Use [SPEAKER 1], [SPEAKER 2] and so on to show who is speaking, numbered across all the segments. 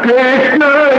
[SPEAKER 1] Krishna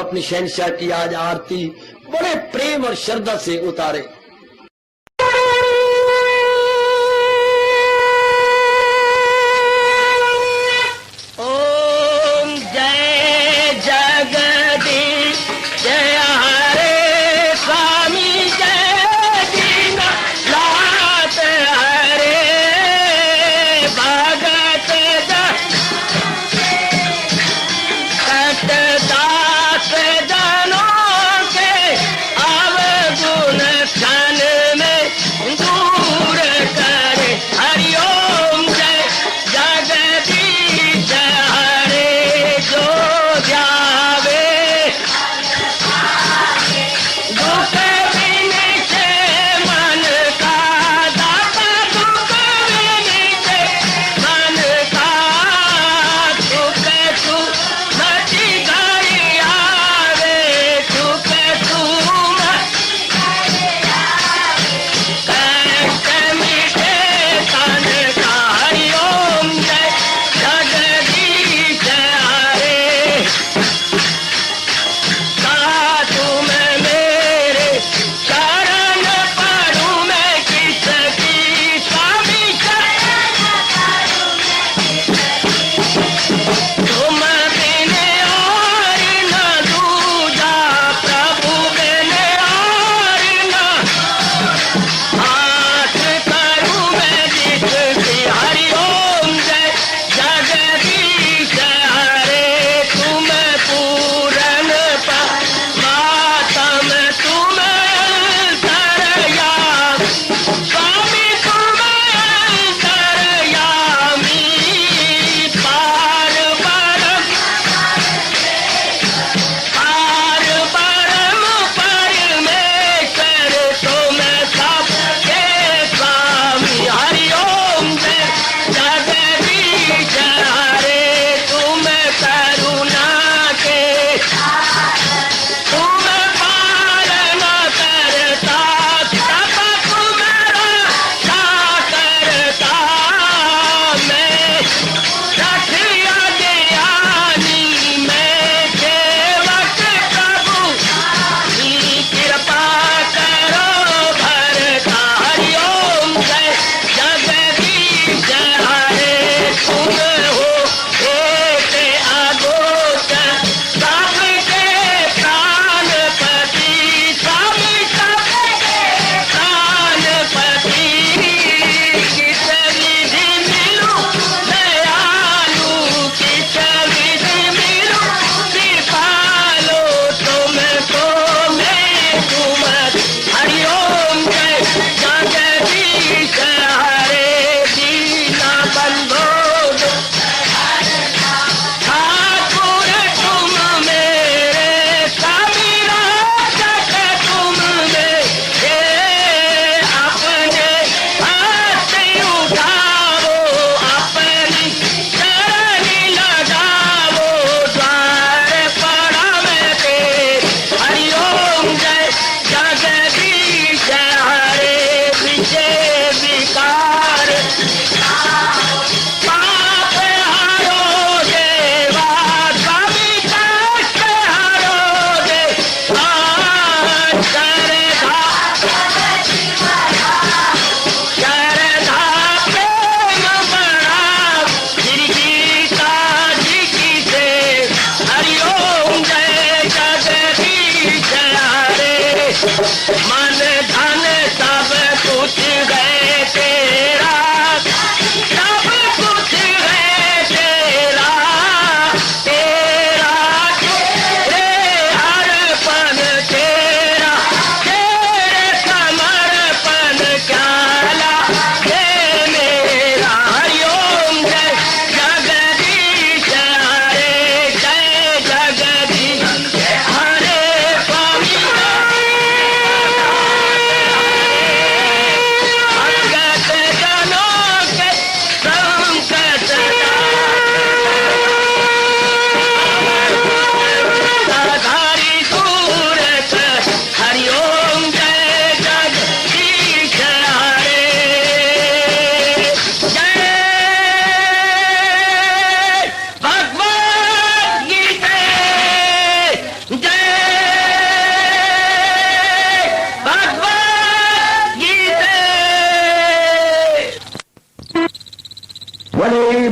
[SPEAKER 1] अपनी शहनशाह की आज आरती बड़े प्रेम और श्रद्धा से उतारे।
[SPEAKER 2] ओम जय जगदीश जय हरे स्वामी जय दीनानाथ हरे भगत सतदास जनों के अवगुण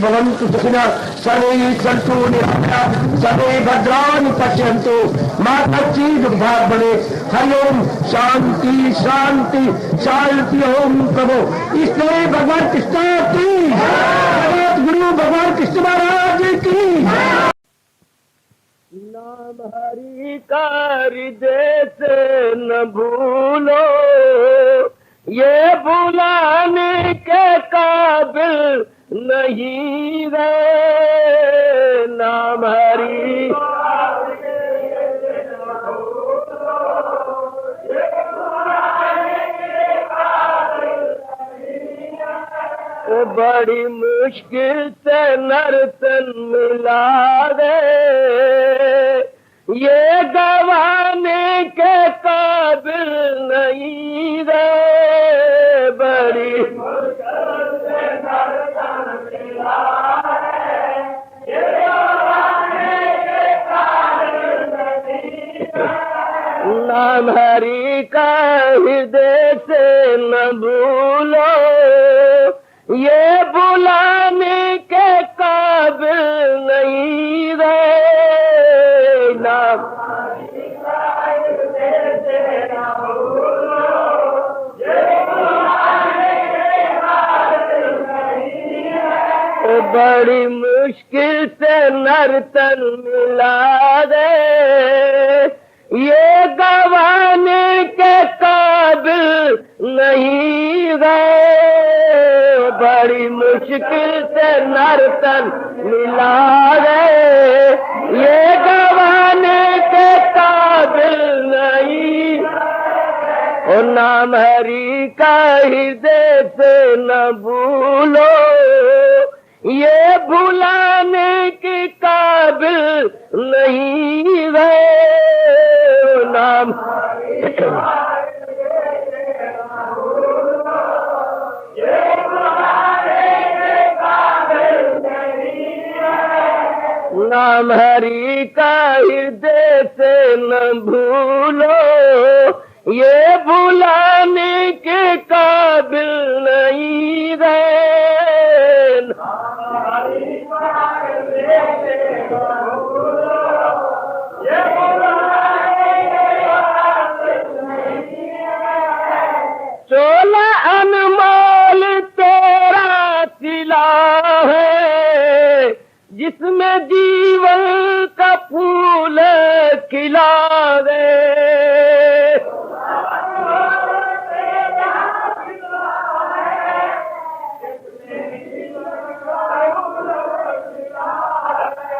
[SPEAKER 1] भवन्तु सुखिनः सर्वे सन्तु निरामयाः सर्वे भद्राणि पश्यन्तु मा कश्चित् दुर्भाग्यं भवेत्। हरि ओम शांति शांति शांति। ओम प्रभु इसलिए भगवान कृष्ण की जगत गुरु भगवान कृष्ण महाराज की।
[SPEAKER 2] नाम हरि का हृदय से न भूलो, ये भुलाने के काबिल नहीं रे। नाम हरि बड़ी मुश्किल से नर्तन मिला दे, ये गवाने के काबिल नहीं रे। बड़ी मुश्किल से नर्तन मिला दे, ये गवाने के काबिल नहीं रे। नाम हरि का हृदय से न भूलो, ये बुलाने के काबिल नहीं रे। नाम बड़ी मुश्किल से नर्तन मिला दे, ये गवाने के काबिल नहीं गए। बड़ी मुश्किल से नर्तन मिला दे, ये गवाने के काबिल नहीं। और नाम हरि का हृदय से न भूलो, ये भुलाने के काबिल नहीं गए। नाम नाम हरि का हृदय से न भूलो, ये भुलाने के काबिल नहीं गए। चोला अनमोल तेरा सिला है, जिसमें जीवन का फूल खिला दे।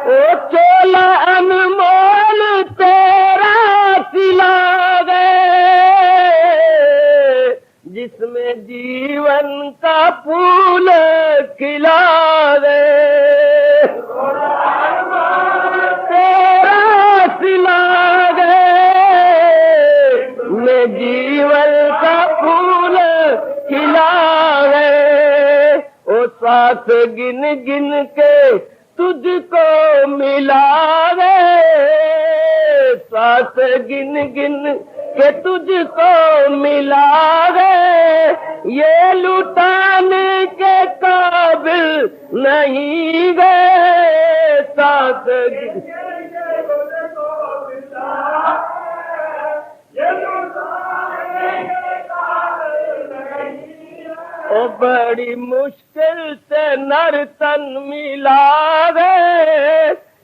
[SPEAKER 2] ओ चोला अनमोल तेरा सिला दे, जिसमें जीवन का फूल खिला दे। तेरा सिला दे, मैं जीवन का फूल खिला दे। ओ सांस गिन गिन के तुझको मिला दे, सांस गिन गिन के तुझको मिला दे। ये लुटाने के काबिल नहीं गए। सांस गिन ओ बड़ी मुश्किल से नर्तन मिला दे,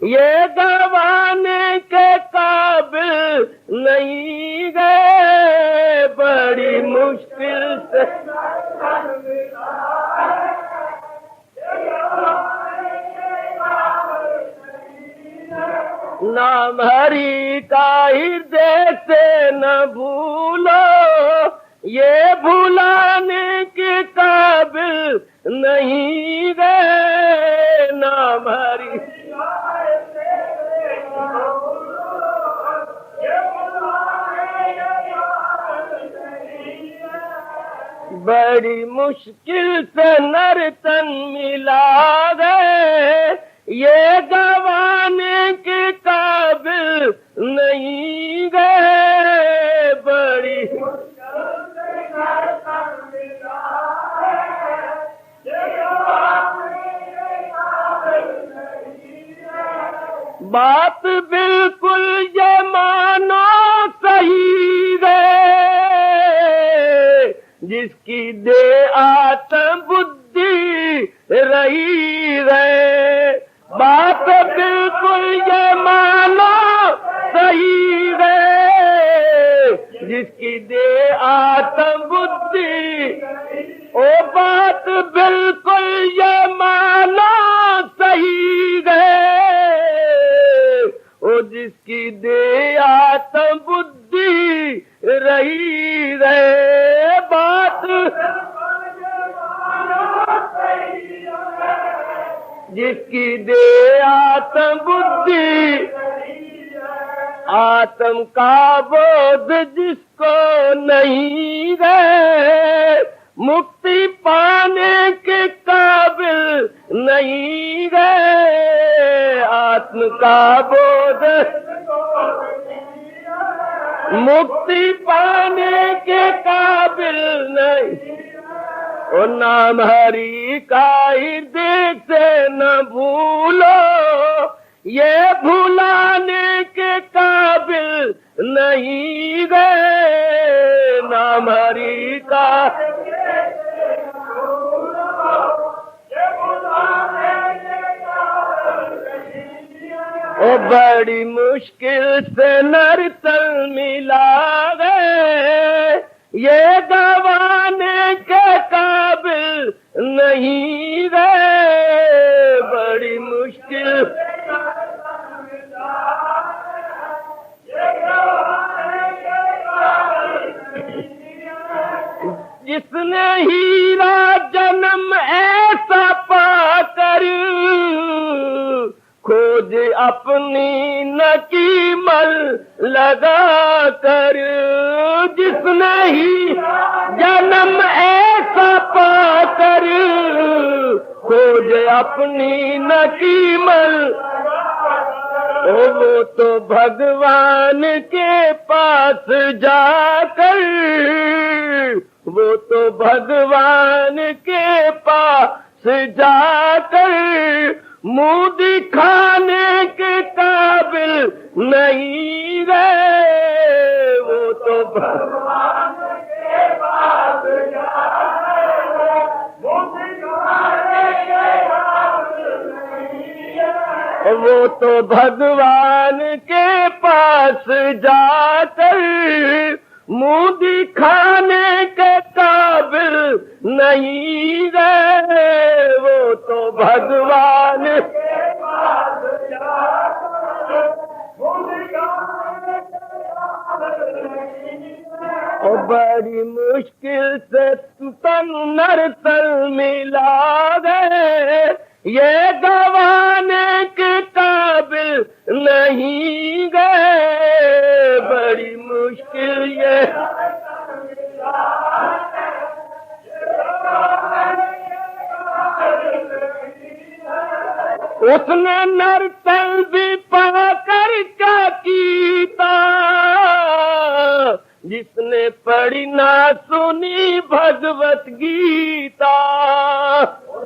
[SPEAKER 2] ये गवाने के काबिल नहीं गए। बड़ी मुश्किल से नाम हरि का हृदय से न भूलो, ये भुलाने के काबिल नहीं गए। नाम हरि बड़ी मुश्किल से नर्तन मिला दे, ये गवाने के काबिल नहीं गए। बड़ी बात बिल्कुल ये मानो सही है, जिसकी दे आत्म बुद्धि रही है। बात बिल्कुल ये मानो सही है, जिसकी दे आत्म बुद्धि। ओ बात बिल्कुल ये मानो सही है, ओ जिसकी दे आत्म बुद्धि रही है। बात जिसकी दे आत्म बुद्धि, आत्म का बोध जिसको नहीं है, मुक्ति पाने के काबिल नहीं है। आत्म का बोध मुक्ति पाने के काबिल नहीं। ओ नाम हरि का हृदय से न भूलो, ये भुलाने के काबिल नहीं गए। नाम हरि का ओ बड़ी मुश्किल से नर तन मिला गए, ये गवाने के काबिल नहीं गए। बड़ी मुश्किल जिसने हीरा जन्म ऐसा पाकर, खोज अपनी नकीमल लगा कर। जिसने ही जन्म ऐसा पाकर, खोज अपनी नकीमल। वो तो भगवान के पास जाकर, वो तो भगवान के पास जाकर मुंह दिखाने के काबिल नहीं गए। वो तो भगवान के पास जाकर मुंह दिखाने के काबिल नहीं गए। वो तो भगवान के पास जाकर मुंह दिखाने के काबिल नहीं गए। वो तो भगवान के पास जाकर मुंह दिखाने के काबिल नहीं गए। और बड़ी मुश्किल से तन नर तन मिला गए, ये गवाने के काबिल नहीं गए। बड़ी मुश्किल ये उसने नरतल भी पाकर क्या कीता, जिसने पढ़ी ना सुनी भगवत गीता।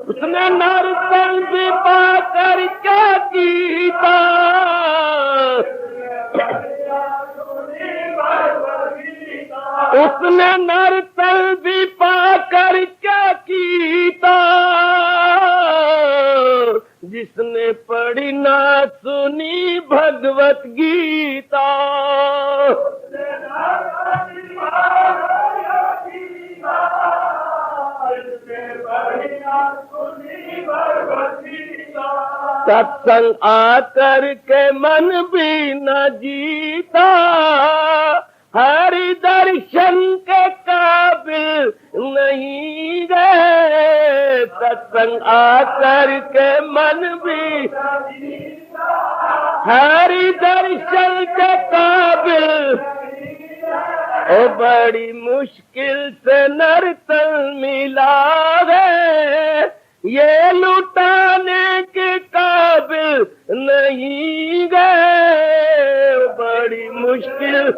[SPEAKER 2] उसने नरतल भी पाकर क्या कीता, उसने नरतल भी पाकर क्या कीता, जिसने पढ़ी ना सुनी भगवत गीता। सत्संग आकर के मन भी न जीता, हरि दर्शन के काबिल नहीं गए। सत्संग आकर के मन भी हरि दर्शन के काबिल। ओ बड़ी मुश्किल से नरतल मिला है, ये लुटाने के काबिल नहीं गए। बड़ी मुश्किल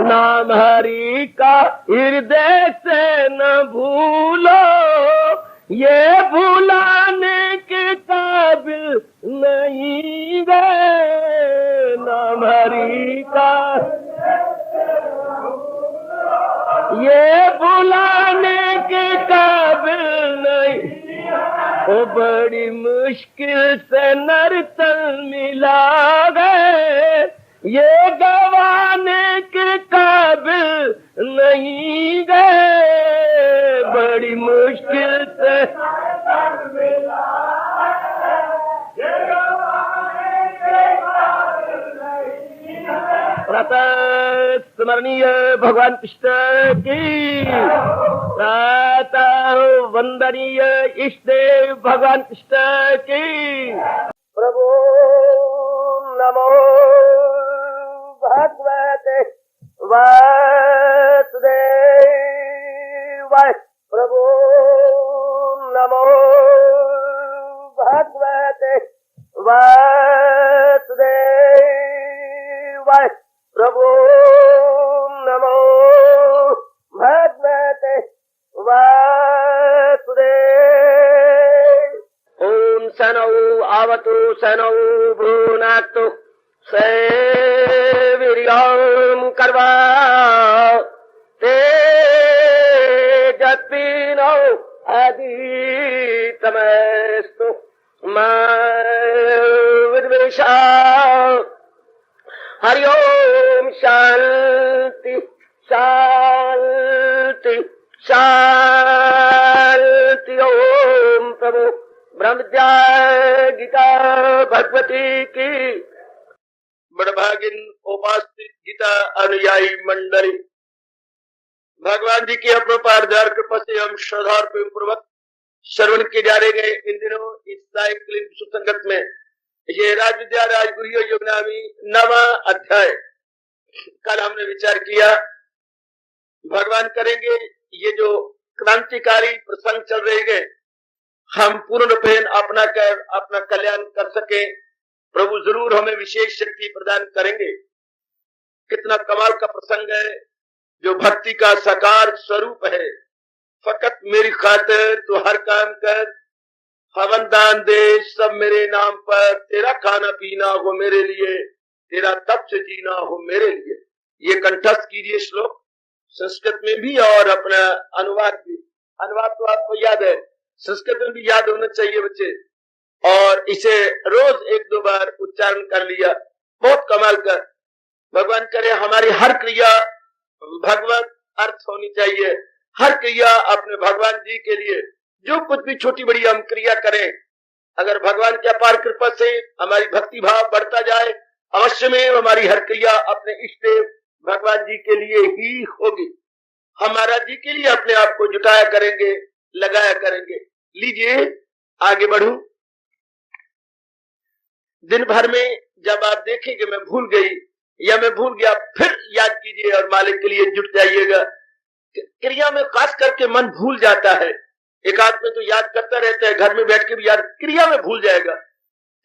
[SPEAKER 2] नाम हरि का हृदय से न भूलो, ये भुलाने के काबिल नहीं गए। नाम हरि का ये भुलाने के काबिल नहीं, ओ बड़ी मुश्किल से नरतल मिला गए, ये गवाने के काबिल नहीं गए। बड़ी मुश्किल से प्रातः स्मरणीय भगवान कृष्ण की, प्रातः वंदनीय इष्ट देव भगवान कृष्ण की। प्रभु नमो भगवते वासुदेवाय। प्रभु नमो भगवते वासुदेवाय। प्रभु नमो भगवते वासुदेवाय। ओम सनौ आवतु सनौ भुनाक्तु सेवीर्यं कर्वा तेजस्विनो अधीतमस्तु मा विद्वेषा। हरि ओम शांति शांति शांति। ओम प्रभु ब्रह्म विद्या गीता भगवती की। बड़भागिन उपास्थित गीता अनुयायी मंडली, भगवान जी की अपरोपार कृपा से हम श्रद्धा और प्रेम पूर्वक श्रवण किए जा रहे इन दिनों इस सायंकालीन सुसंगत में ये राज विद्या राजगुरु योगनामी 9वां अध्याय। कल हमने विचार किया भगवान करेंगे ये जो क्रांतिकारी प्रसंग चल रहे हैं हम पूर्ण रूपेण अपना कर अपना कल्याण कर सके। प्रभु जरूर हमें विशेष शक्ति प्रदान करेंगे। कितना कमाल का प्रसंग है जो भक्ति का साकार स्वरूप है। फकत मेरी खातिर तू हर काम कर, हवन दान दे सब मेरे नाम पर, तेरा खाना पीना हो मेरे लिए, तेरा तप से जीना हो मेरे लिए। ये कंठस्थ कीजिए श्लोक संस्कृत में भी और अपना अनुवाद भी। अनुवाद तो आपको याद है, संस्कृत में भी याद होना चाहिए बच्चे, और इसे रोज 1-2 बार उच्चारण कर लिया। बहुत कमाल का। भगवान करे हमारी हर क्रिया भगवत अर्थ होनी चाहिए। हर क्रिया अपने भगवान जी के लिए, जो कुछ भी छोटी बड़ी हम क्रिया करें, अगर भगवान की अपार कृपा से हमारी भक्ति भाव बढ़ता जाए, अवश्य में हमारी हर क्रिया अपने इष्ट देव भगवान जी के लिए ही होगी। हम महाराज जी के लिए अपने आप को जुटाया करेंगे, लगाया करेंगे। लीजिए आगे बढ़ू। दिन भर में जब आप देखेंगे मैं भूल गई या मैं भूल गया, फिर याद कीजिए और मालिक के लिए जुट जाइएगा। क्रिया में खास करके मन भूल जाता है। एक आदमी तो याद करता रहता है, घर में बैठ के भी याद, क्रिया में भूल जाएगा।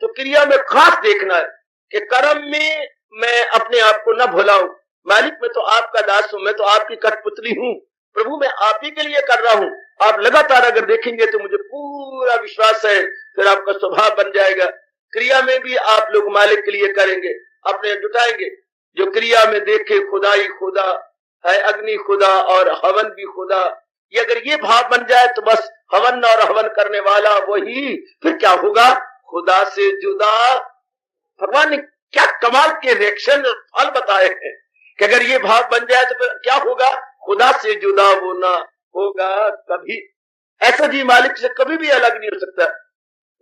[SPEAKER 2] तो क्रिया में खास देखना है कि कर्म में मैं अपने आप को न भुलाऊं। मालिक मैं तो आपका दास हूं, मैं तो आपकी कठपुतली हूं। प्रभु मैं आप ही के लिए कर रहा हूं। आप लगातार अगर देखेंगे तो मुझे पूरा विश्वास है फिर आपका स्वभाव बन जाएगा। क्रिया में भी आप लोग मालिक के लिए करेंगे, अपने जुटाएंगे। जो क्रिया में देखे खुदा ही खुदा है, अग्नि खुदा और हवन भी खुदा। ये अगर ये भाव बन जाए तो बस हवन और हवन करने वाला वही, फिर क्या होगा? खुदा से जुदा। भगवान ने क्या कमाल के रिएक्शन और फल बताए हैं कि अगर ये भाव बन जाए तो फिर क्या होगा? खुदा से जुदा वो ना होगा कभी। ऐसा जी मालिक से कभी भी अलग नहीं हो सकता।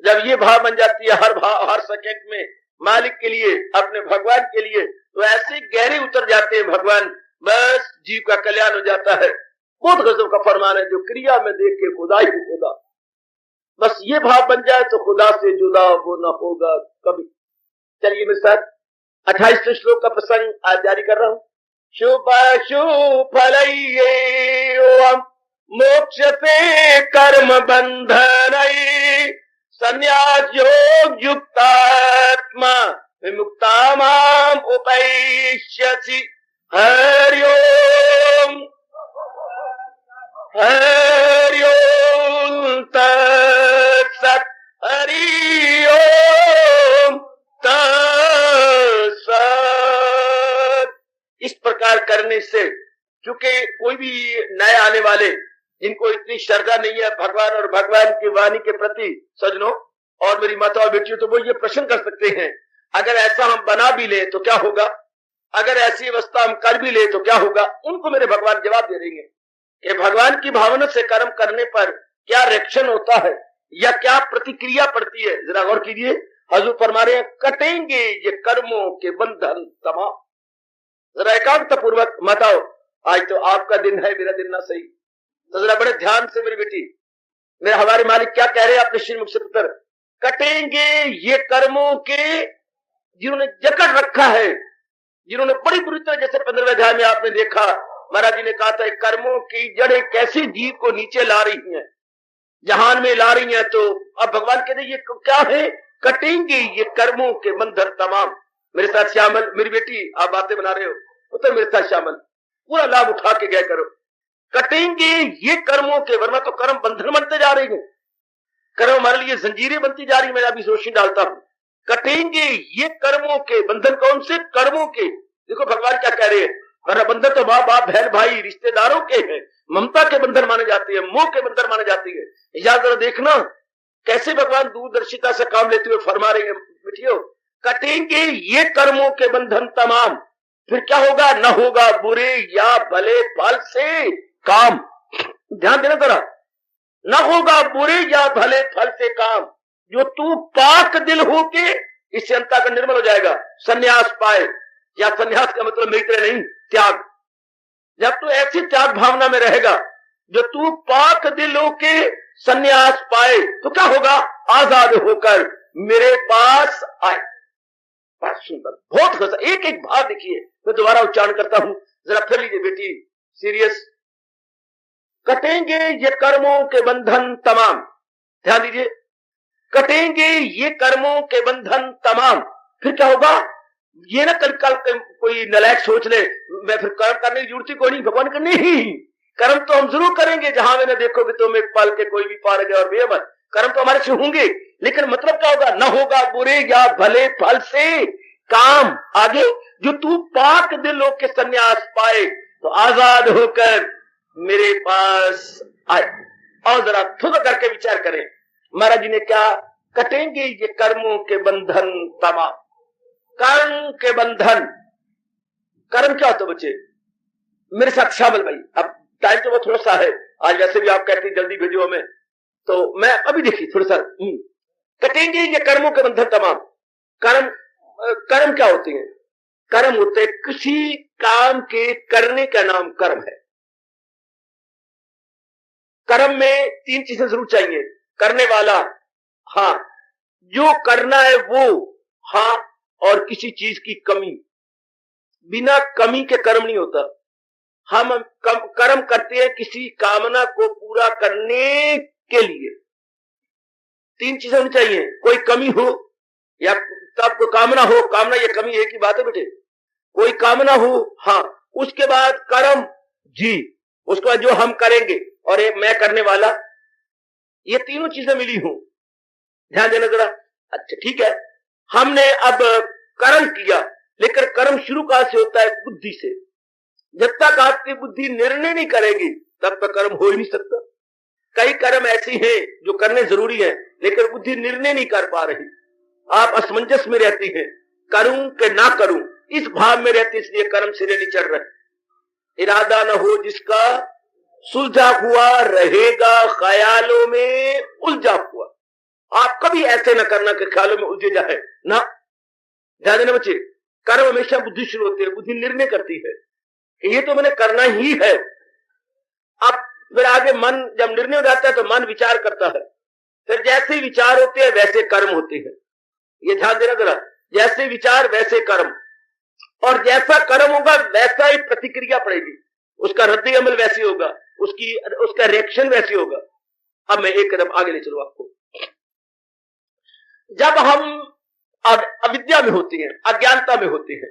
[SPEAKER 2] जब ये भाव बन जाती है हर सेकंड में मालिक के लिए, अपने भगवान के लिए, तो ऐसे गहरे उतर जाते हैं भगवान, बस जीव का कल्याण हो जाता है। बहुत गजब का फरमान है, जो क्रिया में देख के खुदा ही खुदा। बस ये भाव बन जाए तो खुदा से जुदा वो न होगा कभी। चलिए मेरे साथ 28वें श्लोक का प्रसंग आज जारी कर रहा हूं। शुभ फल मोक्ष से कर्म बंधन, संन्यास योग युक्तात्मा विमुक्ता माम उपैष्यसि। हरि ओम। हरि ओम तत्सत, हरि ओम तत्सत। इस प्रकार करने से, क्योंकि कोई भी नए आने वाले जिनको इतनी श्रद्धा नहीं है भगवान और भगवान की वाणी के प्रति सजनों और मेरी माता और बेटियों, तो वो ये प्रश्न कर सकते हैं, अगर ऐसा हम बना भी ले तो क्या होगा, अगर ऐसी अवस्था हम कर भी ले तो क्या होगा। उनको मेरे भगवान जवाब दे देंगे कि भगवान की भावना से कर्म करने पर क्या रिएक्शन होता है या क्या प्रतिक्रिया पड़ती है। जरा गौर कीजिए, हजूर फरमा रहे हैं, कटेंगे ये कर्मों के बंधन तमाम। जरा एकाग्रता पूर्वक माताओ, आज तो आपका दिन है, मेरा दिन ना सही, तो जरा बड़े ध्यान से मेरी बेटी, मेरे हमारे मालिक क्या कह रहे हैं अपने श्रीमुख से पुत्र, कटेंगे ये कर्मों के जिन्होंने जकड़ रखा है, जिन्होंने बड़ी बुरी तरह, जैसे 15वें अध्याय में आपने देखा महाराज जी ने कहा था, कर्मों की जड़ें कैसे जीव को नीचे ला रही हैं, जहान में ला रही हैं। तो अब भगवान कहते हैं ये क्या है, कटेंगे ये कर्मों के बंधन तमाम। मेरे साथ शामिल, मेरी बेटी आप बातें बना रहे हो पुत्र, मेरे साथ शामिल, पूरा लाभ उठा के गए करो। कटेंगे ये कर्मों के, वरना तो कर्म बंधन बनते जा रहे हैं, कर्म हमारे लिए जंजीरें बनती जा रही। मैं अभी रोशनी डालता हूं, कटेंगे ये कर्मों के बंधन, कौन से कर्मों के। देखो भगवान क्या कह रहे हैं, वरना बंधन तो माँ बाप बहन भाई रिश्तेदारों के हैं, ममता के बंधन माने जाते हैं, मोह के बंधन माने जाती है। याद जरा देखना कैसे भगवान दूरदर्शिता से काम लेते हुए फरमा रहे हैं, बेटियों कटेंगे ये कर्मों के बंधन तमाम, फिर क्या होगा, न होगा बुरे या भले फल से काम। ध्यान देना जरा, न होगा बुरे या भले फल से काम, जो तू पाक दिल होके, इससे अंता का निर्मल हो जाएगा, सन्यास पाए। या सन्यास का मतलब मेरी तरह नहीं, त्याग। जब तू ऐसी त्याग भावना में रहेगा, जो तू पाक दिल होके सन्यास पाए, तो क्या होगा, आजाद होकर मेरे पास आए। बहुत सुंदर, बहुत गजब, एक एक भाव देखिए, मैं दोबारा उच्चारण करता हूं, जरा फिर लीजिए बेटी, सीरियस। कटेंगे ये कर्मों के बंधन तमाम, ध्यान दीजिए, कटेंगे ये कर्मों के बंधन तमाम, फिर क्या होगा। ये ना कल कोई नलायक सोच ले मैं फिर कर्म करने की जरूरत ही कोई नहीं, भगवान करने ही, कर्म तो हम जरूर करेंगे, जहां मैंने देखोगे तुम एक पाल के कोई भी पार गए और बेमन, कर्म तो हमारे से होंगे, लेकिन मतलब क्या होगा, न होगा बुरे या भले फल से काम। आगे, जो तू पाक दिल होके सन्यास पाए, तो आजाद होकर मेरे पास आए। और जरा खुद करके विचार करें, महाराज जी ने क्या, कटेंगे ये कर्मों के बंधन तमाम। कर्म के बंधन, कर्म क्या होता बच्चे, मेरे साथ शामिल भाई। अब टाइम तो वो थोड़ा सा है, आज वैसे भी आप कहते हैं जल्दी भेजो हमें, तो मैं अभी देखिए थोड़ा सा, कटेंगे ये कर्मों के बंधन तमाम। कर्म, कर्म क्या होते हैं, कर्म होते हैं किसी काम के करने का नाम कर्म है। कर्म में तीन चीजें जरूर चाहिए, करने वाला, हाँ, जो करना है वो, हाँ, और किसी चीज की कमी, बिना कमी के कर्म नहीं होता। हम कर्म करते हैं किसी कामना को पूरा करने के लिए, तीन चीजें होनी चाहिए, कोई कमी हो या तब कोई कामना हो, कामना ये कमी एक ही बात है बेटे, कोई कामना हो, हाँ, उसके बाद कर्म जी, उसके बाद जो हम करेंगे, और एक मैं करने वाला, ये तीनों चीजें मिली हो। ध्यान देना जरा, अच्छा ठीक है, हमने अब कर्म किया, लेकिन कर्म शुरू कहां से होता है, बुद्धि से। जब तक आपकी बुद्धि निर्णय नहीं करेगी तब तक कर्म हो ही नहीं सकता। कई कर्म ऐसे हैं जो करने जरूरी है, लेकिन बुद्धि निर्णय नहीं कर पा रही, आप असमंजस में रहती है, करूं कि ना करूं, इस भाव में रहती, इसलिए कर्म सिरे नहीं चढ़ रहे। इरादा न हो जिसका सुलझा हुआ रहेगा ख्यालों में उलझा हुआ। आप कभी ऐसे न करना कि ख्यालों में उलझे जाए ना। ध्यान देना बच्चे, कर्म हमेशा बुद्धि शुरू होती है, बुद्धि निर्णय करती है कि ये तो मैंने करना ही है। अब फिर आगे मन जब निर्णय हो जाता है तो मन विचार करता है, फिर जैसे विचार होते हैं वैसे कर्म होते हैं। ये ध्यान देना जरा, जैसे विचार वैसे कर्म, और जैसा कर्म होगा वैसा ही प्रतिक्रिया पड़ेगी, उसका रद्द अमल वैसे होगा, उसका रिएक्शन वैसे होगा। अब मैं एक कदम आगे ले चलूं आपको। जब हम अविद्या में होती हैं, अज्ञानता में होती हैं,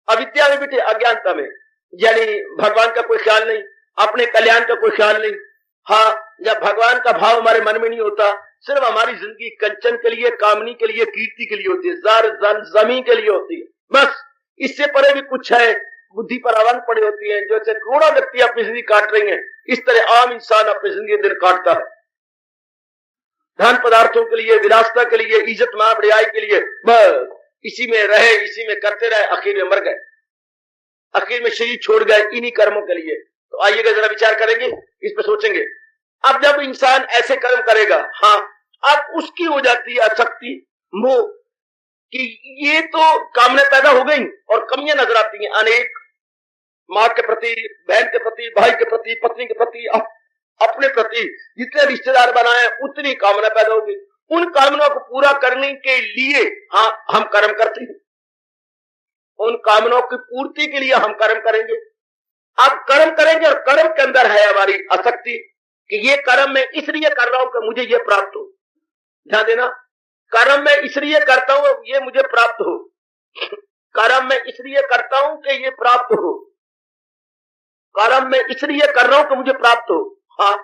[SPEAKER 2] अविद्या में बेटे, अज्ञानता में, यानी भगवान का कोई ख्याल नहीं, अपने कल्याण का कोई ख्याल नहीं। हाँ, जब भगवान का भाव हमारे मन में नहीं होता, सिर्फ हमारी जिंदगी कंचन के लिए, कामनी के लिए, कीर्ति के लिए होती है, जार जमी के लिए होती है, बस। इससे परे भी कुछ है, बुद्धि पर आवंग पड़ी होती है। जैसे करोड़ों व्यक्ति अपनी जिंदगी काट रही हैं, इस तरह आम इंसान अपनी जिंदगी दिन काटता है धन पदार्थों के लिए, विलासता के लिए, इज्जत मान बड़ाई के लिए, बस इसी में रहे, इसी में करते रहे, आखिर में मर गए, आखिर में शरीर छोड़ गए इन्हीं कर्मों के लिए। तो आइएगा जरा विचार करेंगे, इस पर सोचेंगे। अब जब इंसान ऐसे कर्म करेगा, हाँ, अब उसकी हो जाती है आसक्ति, मोह, कि ये तो कामना पैदा हो गई और कमियां नजर आती हैं अनेक, माँ के प्रति, बहन के प्रति, भाई के प्रति, पत्नी के प्रति, अपने प्रति, जितने रिश्तेदार बनाए उतनी कामना पैदा होगी। उन कामनाओं को पूरा करने के लिए हाँ हम कर्म करते हैं, उन कामनाओं की पूर्ति के लिए हम कर्म करेंगे। अब कर्म करेंगे और कर्म के अंदर है हमारी आसक्ति कि ये कर्म मैं इसलिए कर रहा हूं कि मुझे ये प्राप्त हो। ध्यान देना, कर्म मैं इसलिए करता हूं ये मुझे प्राप्त हो, कर्म मैं इसलिए करता हूं कि ये प्राप्त हो, कर्म मैं इसलिए कर रहा हूं कि मुझे प्राप्त हो। हाँ,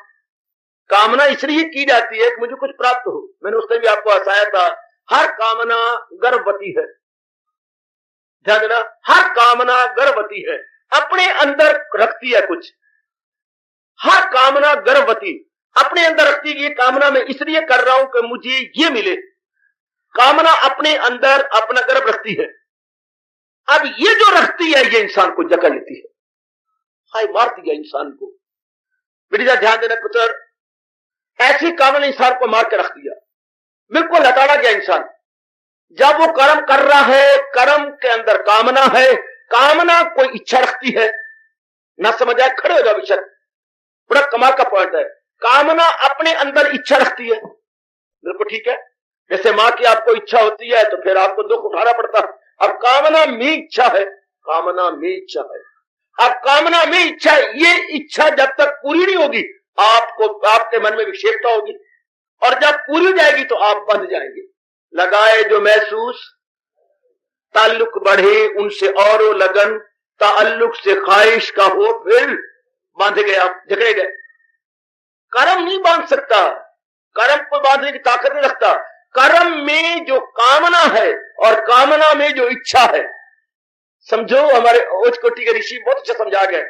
[SPEAKER 2] कामना इसलिए की जाती है कि मुझे कुछ प्राप्त हो। मैंने उस टाइम भी आपको हंसाया था, हर कामना गर्भवती है। ध्यान देना, हर कामना गर्भवती है, अपने अंदर रखती है कुछ। हर कामना गर्भवती अपने अंदर रखती है, ये कामना मैं इसलिए कर रहा हूं कि मुझे ये मिले। कामना अपने अंदर अपना गर्भ रखती है। अब ये जो रखती है ये इंसान को जकड़ लेती है, हाय मार दिया इंसान को। बेटा ध्यान देना पुत्र, ऐसी कामना इंसान को मार के रख दिया, बिल्कुल लताड़ा गया इंसान। जब वो कर्म कर रहा है, कर्म के अंदर कामना है, कामना कोई इच्छा रखती है ना, समझ आए, खड़े हो जाओ विषय, बड़ा कमाल का पॉइंट है। कामना अपने अंदर इच्छा रखती है, बिल्कुल ठीक है। जैसे मां की आपको इच्छा होती है तो फिर आपको दुख उठाना पड़ता है। अब कामना में इच्छा है, कामना में इच्छा है, अब कामना में इच्छा है, ये इच्छा जब तक पूरी नहीं होगी आपको, आपके मन में विक्षेपता होगी, और जब पूरी हो जाएगी तो आप बंध जाएंगे। लगाए जो महसूस ताल्लुक बढ़े उनसे और लगन, ताल्लुक से ख्वाहिश का हो फिर बांधे गए, आप जकड़े गए। कर्म नहीं बांध सकता, कर्म को बांधने की ताकत नहीं रखता। कर्म में जो कामना है और कामना में जो इच्छा है, समझो, हमारे उच्च कोटि के ऋषि बहुत अच्छा समझा गए।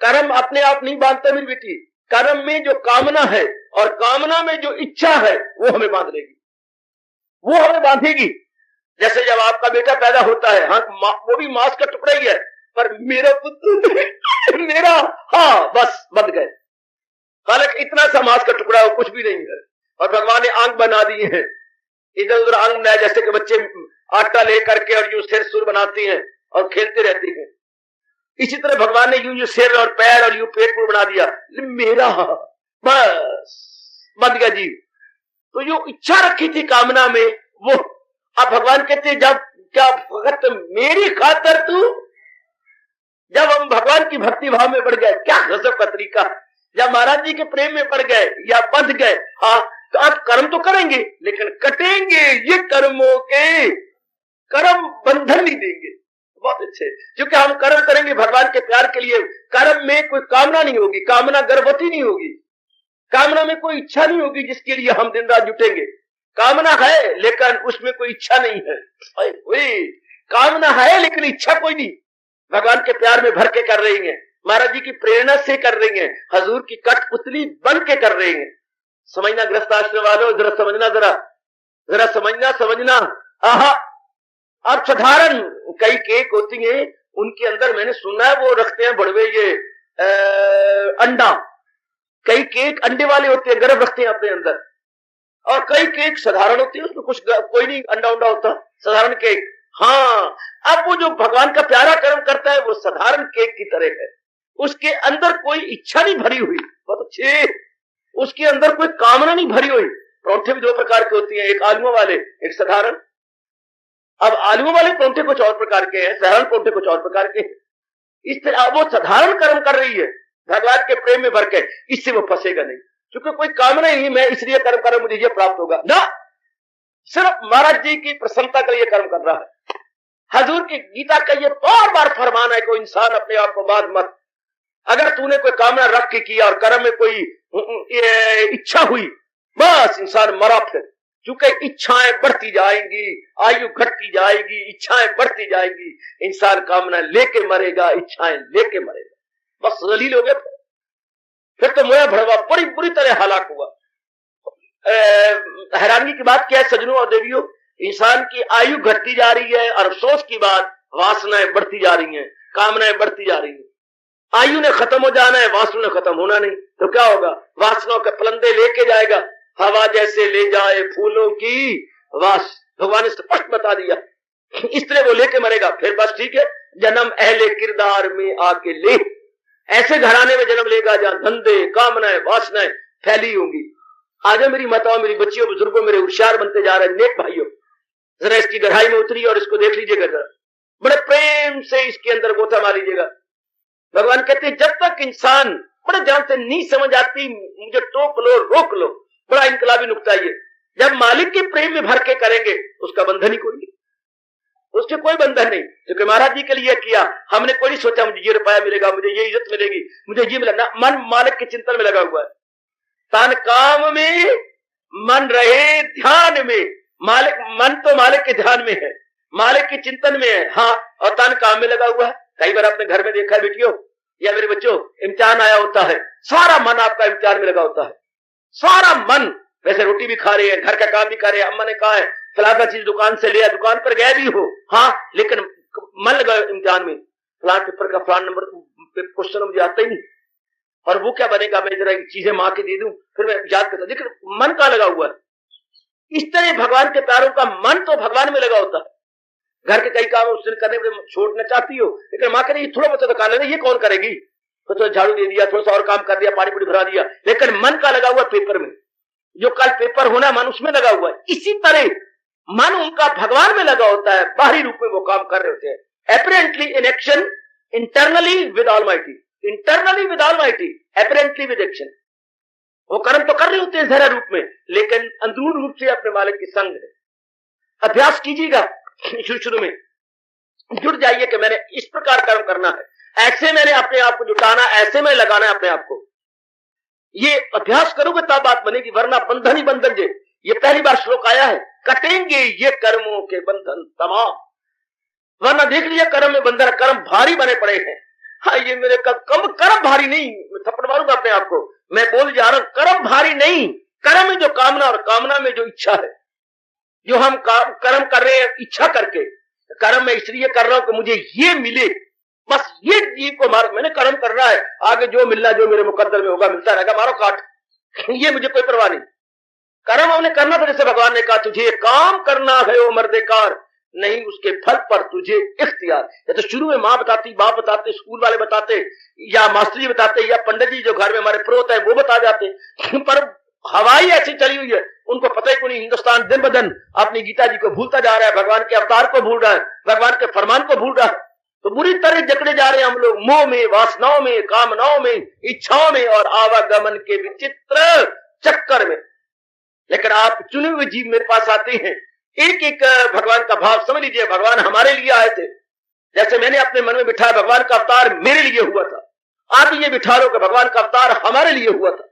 [SPEAKER 2] कर्म अपने आप नहीं बांधता मेरी बेटी, कर्म में जो कामना है और कामना में जो इच्छा है वो हमें बांध लेगी, वो हमें बांधेगी। जैसे जब आपका बेटा पैदा होता है, हाँ वो भी मांस का टुकड़ा ही है, पर मेरा पुत्र मेरा, हाँ बस बंध गए। हालांकि इतना सा मांस का टुकड़ा वो कुछ भी नहीं है, और भगवान ने अंग बना दिए हैं, इधर उधर अंग बनाए, जैसे कि बच्चे आटा लेकर के और यूं सिर सुर बनाते हैं और खेलते रहते हैं। इसी तरह भगवान ने यूं सिर और पैर और यूं पेट को बना दिया, मेरा बस बंध गया जीव। तो जो इच्छा रखी थी कामना में वो, अब भगवान कहते जब क्या भगत मेरी खातर तू, जब हम भगवान की भक्ति भाव में बढ़ गए, क्या गजब का तरीका, जब महाराज जी के प्रेम में पड़ गए या बंध गए, हाँ तो आप कर्म तो करेंगे लेकिन कटेंगे ये कर्मों के, कर्म बंधन नहीं देंगे। बहुत अच्छे, क्योंकि हम कर्म करेंगे भगवान के प्यार के लिए। कर्म में कोई कामना नहीं होगी, कामना गर्भवती नहीं होगी, कामना में कोई इच्छा नहीं होगी जिसके लिए हम दिन रात जुटेंगे। कामना है लेकिन उसमें कोई इच्छा नहीं है, कामना है लेकिन इच्छा कोई नहीं, भगवान के प्यार में भर के कर रही है, महाराज जी की प्रेरणा से कर रही है, हजूर की कठपुतली बन के कर रही है। समझना गृहस्थ आश्रम वालों, जरा समझना, जरा समझना। आहा, अब साधारण कई केक होती हैं, उनके अंदर मैंने सुना है वो रखते हैं बड़वे ये अंडा, कई केक अंडे वाले होते हैं, गर्भ रखते हैं अपने अंदर, और कई केक साधारण होते हैं, उसमें कुछ कोई नहीं अंडा उंडा होता, साधारण केक। हाँ, अब वो जो भगवान का प्यारा कर्म करता है वो साधारण केक की तरह है, उसके अंदर कोई इच्छा नहीं भरी हुई, बहुत अच्छे, उसके अंदर कोई कामना नहीं भरी हुई। परोठे भी दो प्रकार के होती हैं, एक आलुओं वाले, एक साधारण। अब आलुओं वाले परोठे कुछ और प्रकार के हैं, साधारण परोठे कुछ और प्रकार के हैं। इस तरह वो साधारण कर्म कर रही है भगवान के प्रेम में भर के, इससे वो फंसेगा नहीं, क्योंकि कोई कामना ही नहीं मैं इसलिए कर्म कर रहा हूं मुझे ये प्राप्त होगा ना, सिर्फ महाराज जी की प्रसन्नता के लिए कर्म कर रहा है। हजूर की गीता का ये बार बार फरमान है, कोई इंसान अपने आप को बांध मत, अगर तूने कोई कामना रख के किया और कर्म में कोई इच्छा हुई, बस इंसान मरा फिर। क्योंकि इच्छाएं बढ़ती जाएंगी, आयु घटती जाएगी, इच्छाएं बढ़ती जाएंगी, इंसान कामना लेके मरेगा, इच्छाएं लेके मरेगा, बस जलील हो गया। फिर तो मोया भड़वा बड़ी बुरी तरह हलाक हुआ। हैरानी की बात क्या है सज्जनों और देवियों, इंसान की आयु घटती जा रही है और अफसोस की बात वासनाएं बढ़ती जा रही हैं, कामनाएं बढ़ती जा रही हैं। आयु ने खत्म हो जाना है, वासना ने खत्म होना नहीं, तो क्या होगा? वासनाओं के पलंदे लेके जाएगा, हवा जैसे ले जाए फूलों की वास। भगवान ने स्पष्ट बता दिया, इस तरह वो लेके मरेगा। फिर बस ठीक है, जन्म अहले किरदार में आके ले, ऐसे घराने में जन्म लेगा जहां धंधे, कामनाएं, वासनाएं फैली होंगी। आज मेरी माताओं, मेरी बच्चियों, बुजुर्गों, मेरे होशियार बनते जा रहे नेक भाइयों, जरा इसकी गहराई में उतरिए और इसको देख लीजिएगा, जरा बड़े प्रेम से इसके अंदर गोता मार लीजिएगा। भगवान कहते हैं जब तक इंसान बड़े ध्यान से नहीं समझ आती, मुझे टोक लो, रोक लो, बड़ा इनकलाबी नुक्ता ये, जब मालिक के प्रेम में भर के करेंगे उसका बंधन ही कोई नहीं, उसके कोई बंधन नहीं। क्योंकि महाराज जी के लिए किया, हमने कोई नहीं सोचा मुझे ये रुपया मिलेगा, मुझे ये इज्जत मिलेगी, मुझे ये मिलेगा। मन मालिक के चिंतन में लगा हुआ है, तन काम में मन रहे ध्यान में। मालिक, मन तो मालिक के ध्यान में है, मालिक के चिंतन में है, हाँ, और तन काम में लगा हुआ है। कई बार आपने घर में देखा है बेटियों या मेरे बच्चों, इम्तिहान आया होता है, सारा मन आपका इम्तिहान में लगा होता है, सारा मन। वैसे रोटी भी खा रहे हैं, घर का काम भी कर रहे हैं, अम्मा ने कहा है फलाना चीज दुकान से लिया, दुकान पर गए भी हो, हाँ, लेकिन मन लगा इम्तिहान में, फलान पेपर का फलान नंबर क्वेश्चन मुझे आता ही नहीं, और वो क्या बनेगा, मैं जरा चीजें मां के दे दूं, फिर मैं याद करता, लेकिन मन का लगा हुआ है। इस तरह भगवान के प्यारों का मन तो भगवान में लगा होता है। घर के कई काम उस दिन करने में छोड़ना चाहती हो, लेकिन माँ कह रही थोड़ा बहुत तो कर लेना, ये कौन करेगी, तो थोड़ा झाड़ू दे दिया, थोड़ा सा और काम कर दिया, पानी पूरी भरा दिया, लेकिन मन का लगा हुआ पेपर में, जो कल पेपर होना मन उसमें लगा हुआ है। इसी तरह मन उनका भगवान में लगा होता है, बाहरी रूप में वो काम कर रहे होते हैं। Apparently in action, internally with almighty, internally with almighty, apparently with action. वो कर्म तो कर रहे होते हैं जहरा रूप में, लेकिन अंदरून रूप से अपने मालिक की संग है। अभ्यास कीजिएगा, शुरू में जुड़ जाइए कि मैंने इस प्रकार कर्म करना है, ऐसे मैंने अपने आप को जुटाना, ऐसे में लगाना है अपने आप को। ये अभ्यास करोगे तब बात बनेगी, वरना बंधन ही बंधन। ये पहली बार श्लोक आया है, कटेंगे ये कर्मों के बंधन तमाम, वरना देख लीजिए कर्म में बंधन, कर्म भारी बने पड़े हैं। हाँ, ये मेरे कर्म भारी नहीं, मैं थप्पड़ मारूंगा अपने आप को, मैं बोल जा रहा हूं, कर्म भारी नहीं, कर्म में जो कामना और कामना में जो इच्छा है, जो हम कर्म कर रहे हैं इच्छा करके, कर्म मैं इसलिए कर रहा हूं कि मुझे ये मिले, बस ये जीव को मारो, मैंने कर्म कर रहा है, आगे जो मिलना जो मेरे मुकद्दर में होगा मिलता रहेगा, मारो काट, ये मुझे कोई परवाह नहीं। कर्म हमने करना था, जैसे भगवान ने कहा तुझे काम करना है ओ मर्देकार, नहीं उसके फल पर तुझे इख्तियार। या तो शुरू में माँ बताती, बाप बताते, स्कूल वाले बताते, या मास्टरी बताते, या पंडित जी जो घर में हमारे प्रोत है वो बता जाते, पर हवाई ऐसी चली हुई है, उनको पता ही को नहीं। हिंदुस्तान दिन ब दिन अपनी गीता जी को भूलता जा रहा है, भगवान के अवतार को भूल रहा है, भगवान के फरमान को भूल रहा है, तो बुरी तरह जकड़े जा रहे हैं हम लोग मोह में, वासनाओं में, कामनाओं में, इच्छाओं में और आवागमन के विचित्र चक्कर में। लेकिन आप चुने हुए जीव मेरे पास आते हैं, एक एक भगवान का भाव समझ लीजिए, भगवान हमारे लिए आए थे। जैसे मैंने अपने मन में बिठाया भगवान का अवतार मेरे लिए हुआ था, आप ये बिठा लो कि भगवान का अवतार हमारे लिए हुआ था।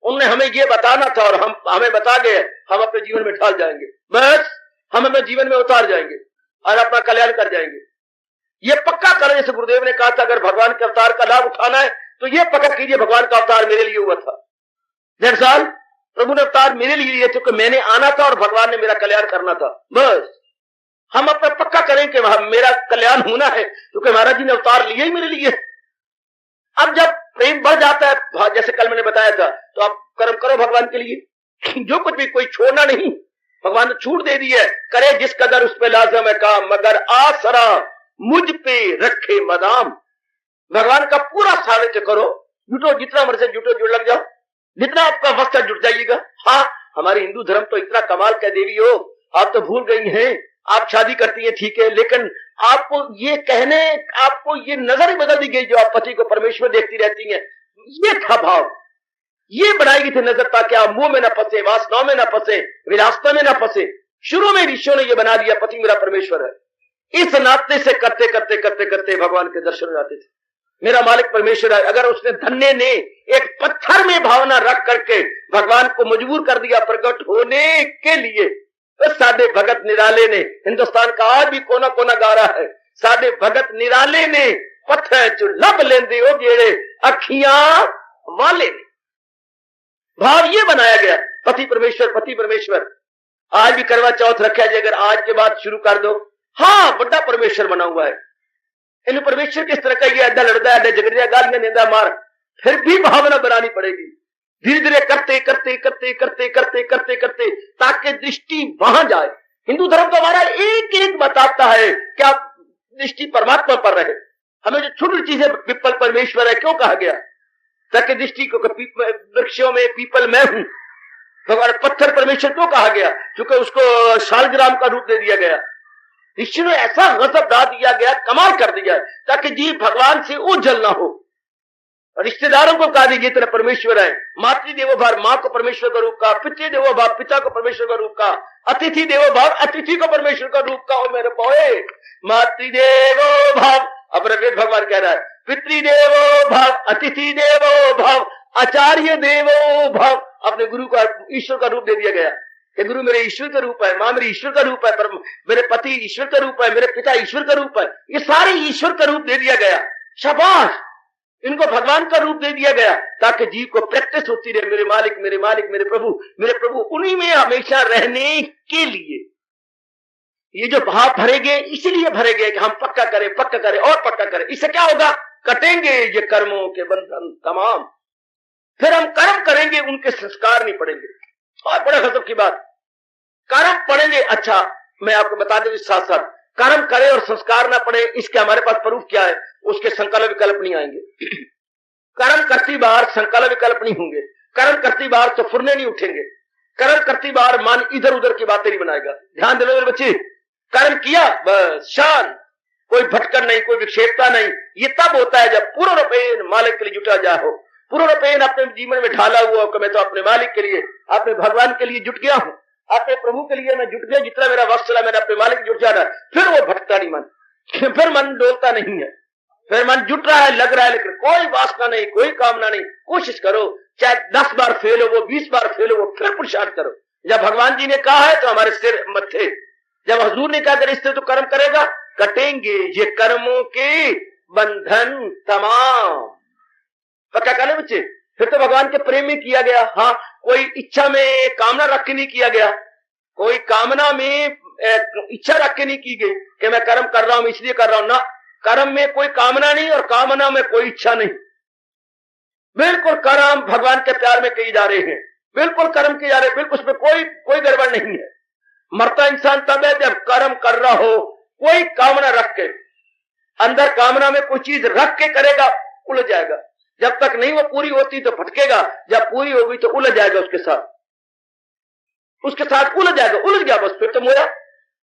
[SPEAKER 2] उनने हमें ये बताना था और हमें बता गए, हम अपने जीवन में ढाल जाएंगे, बस हम अपने जीवन में उतार जाएंगे और अपना कल्याण कर जाएंगे। ये पक्का करें, जैसे गुरुदेव ने कहा था अगर भगवान के अवतार का लाभ उठाना है तो ये पक्का कीजिए भगवान का अवतार मेरे लिए हुआ था। 1.5 साल प्रभु ने अवतार मेरे लिए लिए थे, क्योंकि मैंने आना था और भगवान ने मेरा कल्याण करना था। बस हम अपना पक्का करें कि मेरा कल्याण होना है, क्योंकि महाराज जी ने अवतार लिए ही मेरे लिए। अब जब प्रेम बढ़ जाता है, जैसे कल मैंने बताया था, तो आप कर्म करो भगवान के लिए, जो कुछ भी, कोई छोड़ना नहीं। भगवान ने छूट दे दी है, करे जिस कदर उस पे लाजम है काम, मगर आसरा मुझ पे रखे मदाम। भगवान का पूरा सानिध्य करो, जुटो, जितना मर्जी जुटो, जुड़ लग जाओ, जितना आपका वक्त जुट जाइएगा। हाँ, हमारे हिंदू धर्म तो इतना कमाल का देवी हो, आप तो भूल गई हैं, आप शादी करती है ठीक है, लेकिन आपको ये कहने, आपको ये नजर ही बदल दी गई जो आप पति को परमेश्वर देखती रहती हैं। ये था भाव, ये बनाई गई थी नजर, ताकि आप मुंह में न फंसे, वासनाओं में न फंसे, विलासता में न फंसे। शुरू में ऋषियों ने ये बना दिया पति मेरा परमेश्वर है। इस नाते से करते करते करते करते भगवान के दर्शन हो जाते थे। मेरा मालिक परमेश्वर है। अगर उसने धन्य ने एक पत्थर में भावना रख करके भगवान को मजबूर कर दिया प्रकट होने के लिए, तो सादे भगत निराले ने, हिंदुस्तान का आज भी कोना कोना गा रहा है, सादे भगत निराले ने पत्थर चो लब लेंदे हो जेड़े अखियां वाले ने। भाव ये बनाया गया पति परमेश्वर। आज भी करवा चौथ रखा जाए, अगर आज के बाद शुरू कर दो, हाँ बड़ा परमेश्वर बना हुआ है, इन परमेश्वर किस तरह का ये अड्डा लड़दा है, झगड़िया गालियां देता मार, फिर भी भावना बनानी पड़ेगी धीरे धीरे करते करते करते करते करते करते करते ताकि दृष्टि वहां जाए। हिंदू धर्म तो हमारा एक बताता है क्या दृष्टि परमात्मा पर रहे। हमें जो छोटी चीजें पीपल परमेश्वर है क्यों कहा गया, ताकि दृष्टि को वृक्षों में पीपल मैं हूं। भगवान पत्थर परमेश्वर क्यों कहा गया, क्योंकि उसको शालग्राम का रूप दे दिया गया। ऋषि ने ऐसा गजब डाल दिया गया, कमाल कर दिया ताकि जीव भगवान से ओझल ना हो। रिश्तेदारों को कहा दीजिए तेरा परमेश्वर है, मातृ देवो भाव मां को परमेश्वर का रूप का, पितृ देवो भाव पिता को परमेश्वर का रूप का, अतिथि देवो भाव अतिथि को परमेश्वर का रूप का। और मेरे पोए मातृ देवो भाव, अपने वेद भगवान कह रहा है, पितृदेवो भाव अतिथि देवो भाव आचार्य देवो भाव। अपने गुरु का ईश्वर का रूप दे दिया गया कि गुरु मेरे ईश्वर का रूप है, मां मेरे ईश्वर का रूप है, पर मेरे पति ईश्वर का रूप है, मेरे पिता ईश्वर का रूप है। ये सारे ईश्वर का रूप दे दिया गया। शाबाश, इनको भगवान का रूप दे दिया गया ताकि जीव को प्रैक्टिस होती रहे, मेरे मालिक मेरे मालिक मेरे प्रभु उन्हीं में हमेशा रहने के लिए। ये जो भाव भरे गए इसलिए भरे गए कि हम पक्का करें और पक्का करें। इससे क्या होगा, कटेंगे ये कर्मों के बंधन तमाम, फिर हम कर्म करेंगे, उनके संस्कार नहीं पड़ेंगे। और बड़ा गजब की बात, कर्म पड़ेंगे। अच्छा मैं आपको बता दूं साथ साथ, कर्म करे और संस्कार ना पड़े इसके हमारे पास प्रूफ क्या है, उसके संकल्प विकल्प नहीं आएंगे। कर्म करती बार संकल्प विकल्प नहीं होंगे, कर्म करती बार तो फुरने नहीं उठेंगे, कर्म करती बार मन इधर उधर की बातें नहीं बनाएगा। ध्यान दे लो मेरे बच्चे, कर्म किया बस शान, कोई भटकन नहीं, कोई विक्षेपता नहीं। ये तब होता है जब पूर्ण रूपेण मालिक के लिए जुटा जाओ, पूर्ण रूपेण अपने जीवन में ढाला हुआ कि मैं तो अपने मालिक के लिए, अपने भगवान के लिए जुट गया हूं, अपने प्रभु के लिए मैं जुट गया, जितना मेरा वक्त चला मैंने अपने मालिक जुट जाना। फिर वो भटकता नहीं मन, फिर मन डोलता नहीं है, फिर मन जुट रहा है, लग रहा है, लेकिन कोई वासना नहीं, कोई कामना नहीं। कोशिश करो, चाहे 10 बार फेल हो वो, 20 बार फेल हो वो, फिर पुरुषार्थ करो। जब भगवान जी ने कहा है तो हमारे सिर मत्थे, जब हजूर ने कहा इससे तो कर्म करेगा, कटेंगे ये कर्मों के बंधन तमाम। पक्का कर ले बच्चे, फिर तो भगवान के प्रेम में किया गया। हाँ, कोई इच्छा में कामना रख के नहीं किया गया, कोई कामना में इच्छा रख के नहीं की गई कि मैं कर्म कर रहा हूं इसलिए कर रहा हूं ना। कर्म में कोई कामना नहीं और कामना में कोई इच्छा नहीं, बिल्कुल कर्म भगवान के प्यार में किए जा रहे हैं, बिल्कुल कर्म किए जा रहे हैं, बिल्कुल उसमें कोई गड़बड़ नहीं है। मरता इंसान तब है जब कर्म कर रहा हो कोई कामना रख के, अंदर कामना में कोई चीज रख के करेगा उलझ जाएगा, जब तक नहीं वो पूरी होती तो भटकेगा, जब पूरी होगी तो उलझ जाएगा, उसके साथ उलझ जाएगा, उलझ गया बस, फिर तो मोया।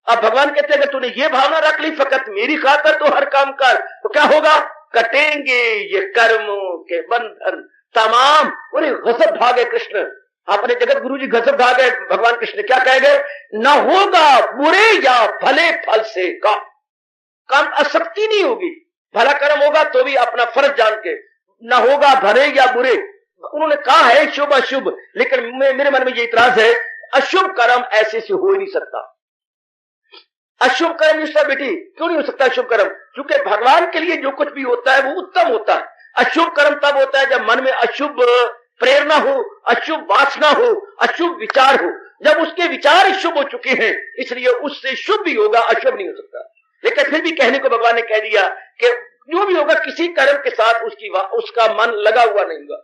[SPEAKER 2] अब भगवान कहते हैं अगर तूने ये भावना रख ली फकत मेरी खातर तो हर काम कर, तो क्या होगा, कटेंगे ये कर्मों के बंधन तमाम। अरे गजब भाग है कृष्ण, अपने जगत गुरु जी गजब भाग है। भगवान कृष्ण क्या कह गए, न होगा बुरे या भले फल से काम आसक्ति नहीं होगी, भला कर्म होगा तो भी अपना फर्ज जान के, न होगा भले या बुरे। उन्होंने कहा है शुभ अशुभ, लेकिन मेरे मन में ये इतराज है, अशुभ कर्म ऐसे से हो ही नहीं सकता। अशुभ कर्म इसका बेटी क्यों नहीं हो सकता अशुभ कर्म, क्योंकि भगवान के लिए जो कुछ भी होता है वो उत्तम होता है। अशुभ कर्म तब होता है जब मन में अशुभ प्रेरणा हो, अशुभ वासना हो, अशुभ विचार हो। जब उसके विचार शुभ हो चुके हैं इसलिए उससे शुभ भी होगा, अशुभ नहीं हो सकता। लेकिन फिर भी कहने को भगवान ने कह दिया कि जो भी होगा किसी कर्म के साथ उसका मन लगा हुआ नहीं होगा,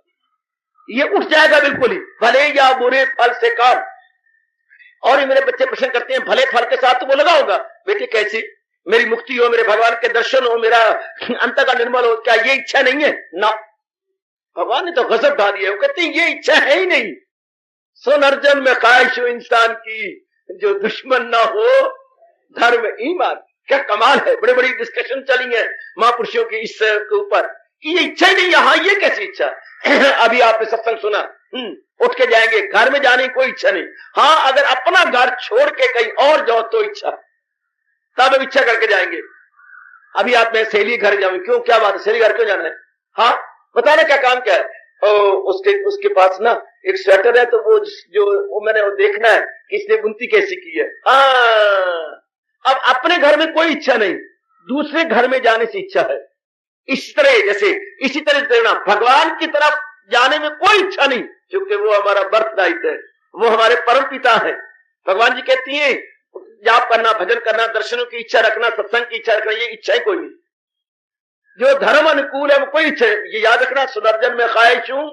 [SPEAKER 2] ये उठ जाएगा बिल्कुल ही, भले या बुरे फल से काम। और ये मेरे बच्चे प्रश्न करते हैं भले फल के साथ तो वो लगा होगा, बेटे कैसे, मेरी मुक्ति हो, मेरे भगवान के दर्शन हो, मेरा अंत का निर्मल हो, क्या ये इच्छा नहीं है ना। भगवान ने तो गजब ढा दिया, वो कहते हैं ये इच्छा है ही नहीं। सुन अर्जुन में ख्वाहिश हो इंसान की जो दुश्मन ना हो धर्म ईमान। क्या कमाल है, बड़ी बड़ी डिस्कशन चली है महापुरुषों की इस के ऊपर कि ये इच्छा ही नहीं है। हाँ, ये कैसी इच्छा अभी आपने सत्संग सुना, उठ के जाएंगे, घर में जाने की कोई इच्छा नहीं। हाँ, अगर अपना घर छोड़ के कहीं और जाओ तो इच्छा, तब इच्छा करके जाएंगे। अभी आप मैं सहेली घर जाऊंगी, क्यों, क्या बात है, सहेली घर क्यों जाना है, हाँ, बताना क्या काम क्या है? उसके पास ना एक स्वेटर है, तो वो मैंने देखना है कि इसने बुनती कैसी की है। हाँ, अब अपने घर में कोई इच्छा नहीं, दूसरे घर में जाने से इच्छा है। इसी तरह देना, भगवान की तरफ जाने में कोई इच्छा नहीं, क्योंकि वो हमारा बर्थ राइट है, वो हमारे परम पिता है। भगवान जी कहती है जाप करना, भजन करना, दर्शनों की इच्छा रखना, सत्संग की इच्छा रखना, ये इच्छाएं कोई नहीं। जो धर्म अनुकूल है वो कोई इच्छा, ये याद रखना, सुदर्शन में ख्वाहिश हूं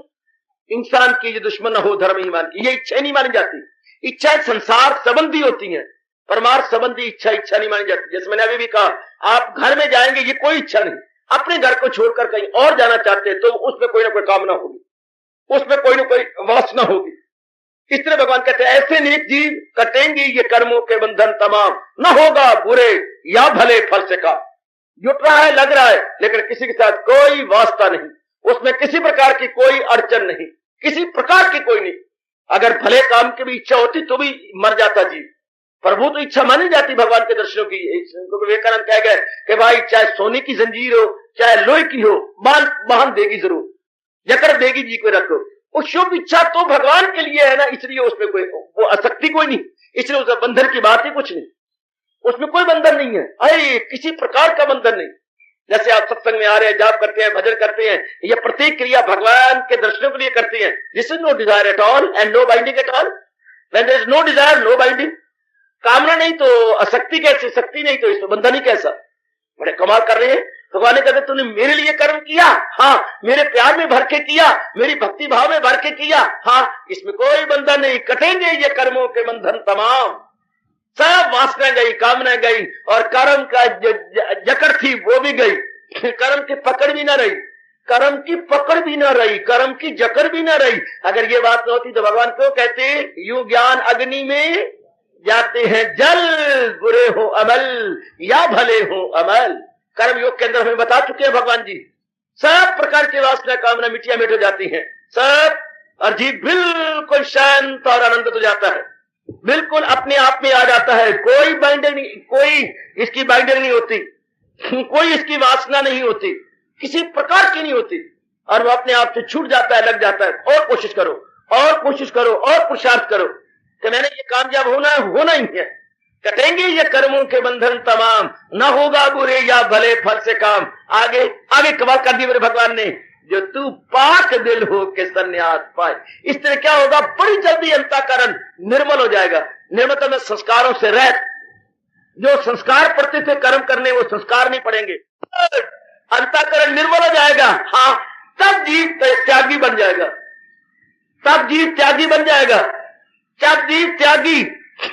[SPEAKER 2] इंसान की, जो दुश्मन न हो धर्म ईमान की, ये इच्छा नहीं मानी जाती। इच्छाएं संसार संबंधी होती हैं, परमार्थ संबंधी इच्छा नहीं मानी जाती। जैसे मैंने अभी भी कहा, आप घर में जाएंगे, ये कोई इच्छा नहीं। अपने घर को छोड़कर कहीं और जाना चाहते हैं तो उसमें कोई ना कोई कामना होगी, उसमें कोई ना कोई वासना होगी। इस तरह भगवान कहते हैं ऐसे नेक जीव कटेंगे ये कर्मों के बंधन तमाम, न होगा बुरे या भले फल से काम। जुट रहा है, लग रहा है, लेकिन किसी के साथ कोई वास्ता नहीं, उसमें किसी प्रकार की कोई अड़चन नहीं, किसी प्रकार की कोई नहीं। अगर भले काम की भी इच्छा होती तो भी मर जाता जीव, पर वो तो इच्छा मानी जाती भगवान के दर्शनों की। विवेकानंद कह गए कि भाई चाहे सोने की जंजीर हो चाहे लोहे की हो, बांध देगी जरूर, जकड़ देगी जी को रखो। वो शुभ इच्छा तो भगवान के लिए है ना, इसलिए उसमें कोई वो आसक्ति कोई नहीं, इसलिए उसमें बंधन की बात ही कुछ नहीं, उसमें कोई बंधन नहीं है। अरे किसी प्रकार का बंधन नहीं। जैसे आप सत्संग में आ रहे हैं, जाप करते हैं, भजन करते हैं, ये प्रत्येक क्रिया भगवान के दर्शनों के लिए करते हैं। This is no desire at all and no binding at all. When there is no desire no binding, कामना नहीं तो आसक्ति कैसे, शक्ति नहीं तो इसमें बंधन ही कैसा। बड़े कमाल कर रहे हैं। भगवान ने कहते तूने मेरे लिए कर्म किया, हाँ, मेरे प्यार में भर के किया, मेरी भक्ति भाव में भर के किया, हाँ, इसमें कोई बंधन नहीं। कटेंगे ये कर्मों के बंधन तमाम, सब वासना गई, कामना गई, और कर्म का जकड़ थी वो भी गई, कर्म की पकड़ भी ना रही, कर्म की पकड़ भी ना रही, कर्म की जकड़ भी ना रही। अगर ये बात न होती तो भगवान क्यों कहते यूं ज्ञान अग्नि में जाते हैं जल, बुरे हो अमल या भले हो अमल। कर्म योग के अंदर हमें बता चुके हैं भगवान जी, सब प्रकार की वासना कामना मिटिया मिट हो जाती हैं सब, और जीव बिल्कुल शांत और आनंदित हो जाता है, बिल्कुल अपने आप में आ जाता है। कोई बाइंडर नहीं, कोई इसकी बाइंडर नहीं होती, कोई इसकी वासना नहीं होती, किसी प्रकार की नहीं होती, और वो अपने आप से छूट जाता है, लग जाता है। और कोशिश करो, और कोशिश करो, और पुरुषार्थ करो कि मैंने ये कामयाब होना ही है। कटेंगे ये कर्मों के बंधन तमाम, न होगा बुरे या भले फल से काम। आगे कमाल कर दी मेरे भगवान ने, जो तू पाक दिल हो के संन्यास पाए। इस तरह क्या होगा, बड़ी जल्दी अंतःकरण निर्मल हो जाएगा। निर्मलता में संस्कारों से रह, जो संस्कार पड़ते थे कर्म करने, वो संस्कार नहीं पड़ेंगे, अंतःकरण निर्मल हो जाएगा। हाँ, तब जीव त्यागी बन जाएगा, तब जीव त्यागी बन जाएगा। जब जीव त्यागी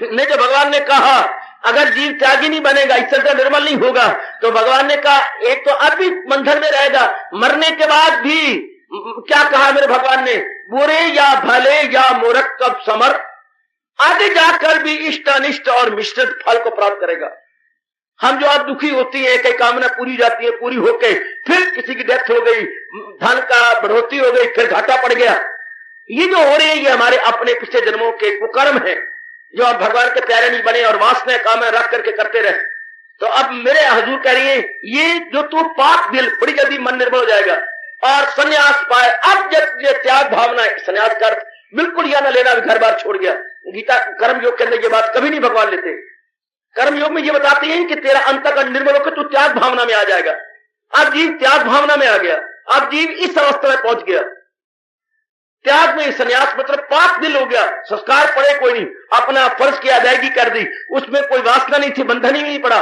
[SPEAKER 2] ने, जो भगवान ने कहा अगर जीव त्यागी नहीं बनेगा, इससे निर्मल नहीं होगा, तो भगवान ने कहा एक तो अब भी बंधन में रहेगा, मरने के बाद भी क्या कहा मेरे भगवान ने, बुरे या भले या मुरक्कब समर, आगे जाकर भी इष्ट अनिष्ट और मिश्रित फल को प्राप्त करेगा। हम जो आज दुखी होती है, कई कामना पूरी जाती है, पूरी होके फिर किसी की डेथ हो गई, धन का बढ़ोतरी हो गई, फिर घाटा पड़ गया, ये जो हो रहे हैं ये हमारे अपने पिछले जन्मों के कुकर्म है, जो आप भगवान के प्यारे नहीं बने और वासना कामना रख करके करते रहे। तो अब मेरे हजूर कह रही है, ये जो तू पाक दिल, बड़ी जल्दी मन निर्मल हो जाएगा और संन्यास पाए। अब जब ये त्याग भावना है, संन्यास का अर्थ बिल्कुल या न लेना, घर बार छोड़ गया। गीता कर्म योग के अंदर ये बात कभी नहीं भगवान लेते। कर्म योग में ये बताते हैं कि तेरा अंतःकरण निर्मल होकर तू त्याग भावना में आ जाएगा। अब जीव त्याग भावना में आ गया, अब जीव इस अवस्था में पहुंच गया, त्याग में, संन्यास मतलब पाक दिल हो गया। संस्कार पड़े कोई नहीं, अपना फर्ज की अदायगी कर दी, उसमें कोई वासना नहीं थी, बंधन ही नहीं पड़ा।